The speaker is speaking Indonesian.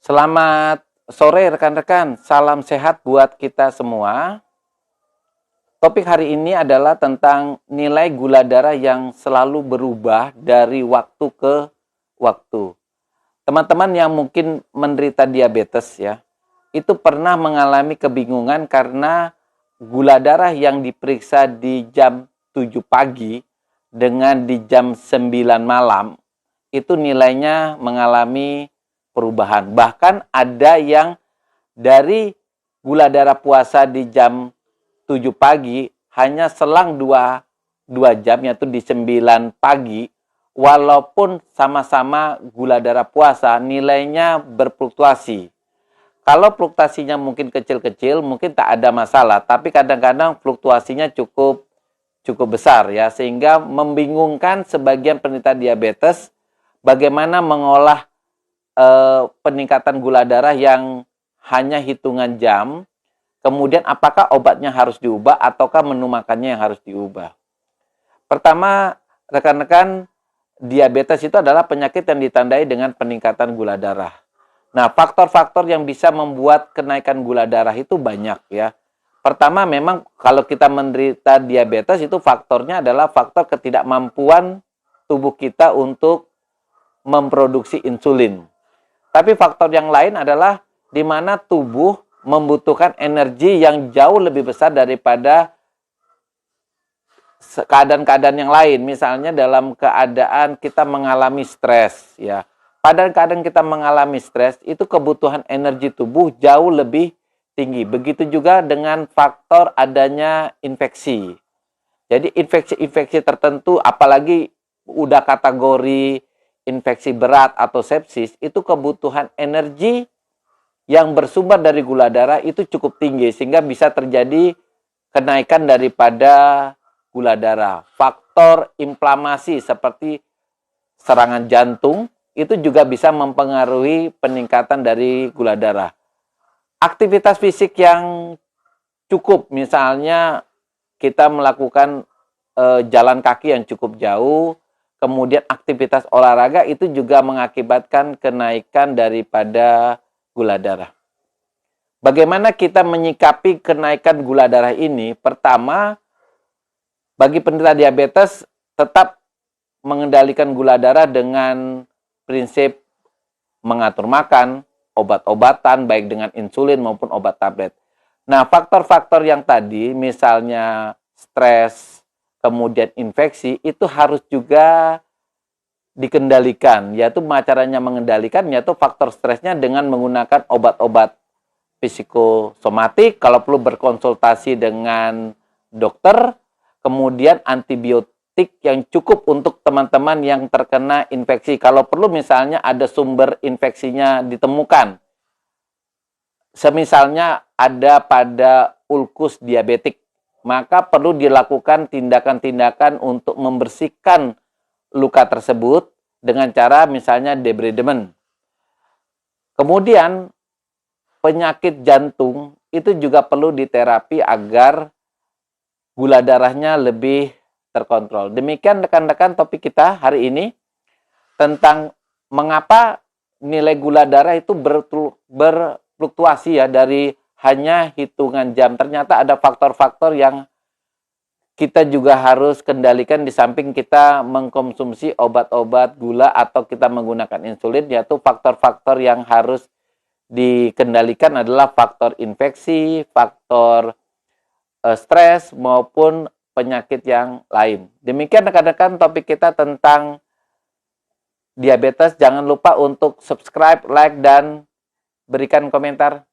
Selamat sore rekan-rekan, salam sehat buat kita semua. Topik hari ini adalah tentang nilai gula darah yang selalu berubah dari waktu ke waktu. Teman-teman yang mungkin menderita diabetes ya, itu pernah mengalami kebingungan karena gula darah yang diperiksa di jam 7 pagi dengan di jam 9 malam, itu nilainya mengalami perubahan. Bahkan ada yang dari gula darah puasa di jam 7 pagi hanya selang 2 jam, yaitu di 9 pagi, walaupun sama-sama gula darah puasa, nilainya berfluktuasi. Kalau fluktuasinya mungkin kecil-kecil, mungkin tak ada masalah, tapi kadang-kadang fluktuasinya cukup besar ya, sehingga membingungkan sebagian penderita diabetes bagaimana mengolah peningkatan gula darah yang hanya hitungan jam, kemudian apakah obatnya harus diubah ataukah menu makannya yang harus diubah. Pertama, rekan-rekan, diabetes itu adalah penyakit yang ditandai dengan peningkatan gula darah. Nah, faktor-faktor yang bisa membuat kenaikan gula darah itu banyak ya. Pertama, memang kalau kita menderita diabetes itu faktornya adalah faktor ketidakmampuan tubuh kita untuk memproduksi insulin. Tapi faktor yang lain adalah di mana tubuh membutuhkan energi yang jauh lebih besar daripada keadaan-keadaan yang lain. Misalnya dalam keadaan kita mengalami stres ya. Pada keadaan kita mengalami stres, itu kebutuhan energi tubuh jauh lebih tinggi. Begitu juga dengan faktor adanya infeksi. Jadi infeksi-infeksi tertentu, apalagi udah kategori infeksi berat atau sepsis, itu kebutuhan energi yang bersumber dari gula darah itu cukup tinggi, sehingga bisa terjadi kenaikan daripada gula darah. Faktor inflamasi seperti serangan jantung, itu juga bisa mempengaruhi peningkatan dari gula darah. Aktivitas fisik yang cukup, misalnya kita melakukan jalan kaki yang cukup jauh, kemudian aktivitas olahraga itu juga mengakibatkan kenaikan daripada gula darah. Bagaimana kita menyikapi kenaikan gula darah ini? Pertama, bagi penderita diabetes tetap mengendalikan gula darah dengan prinsip mengatur makan, obat-obatan, baik dengan insulin maupun obat tablet. Nah, faktor-faktor yang tadi, misalnya stres, kemudian infeksi, itu harus juga dikendalikan. Yaitu caranya mengendalikan, yaitu faktor stresnya dengan menggunakan obat-obat psikosomatik, kalau perlu berkonsultasi dengan dokter, kemudian antibiotik yang cukup untuk teman-teman yang terkena infeksi. Kalau perlu misalnya ada sumber infeksinya ditemukan. Semisalnya ada pada ulkus diabetik, maka perlu dilakukan tindakan-tindakan untuk membersihkan luka tersebut dengan cara misalnya debridement. Kemudian penyakit jantung itu juga perlu diterapi agar gula darahnya lebih terkontrol. Demikian rekan-rekan topik kita hari ini tentang mengapa nilai gula darah itu berfluktuasi ya dari hanya hitungan jam. Ternyata ada faktor-faktor yang kita juga harus kendalikan di samping kita mengkonsumsi obat-obat gula atau kita menggunakan insulin, yaitu faktor-faktor yang harus dikendalikan adalah faktor infeksi, faktor stres maupun penyakit yang lain. Demikian rekan-rekan topik kita tentang diabetes. Jangan lupa untuk subscribe, like, dan berikan komentar.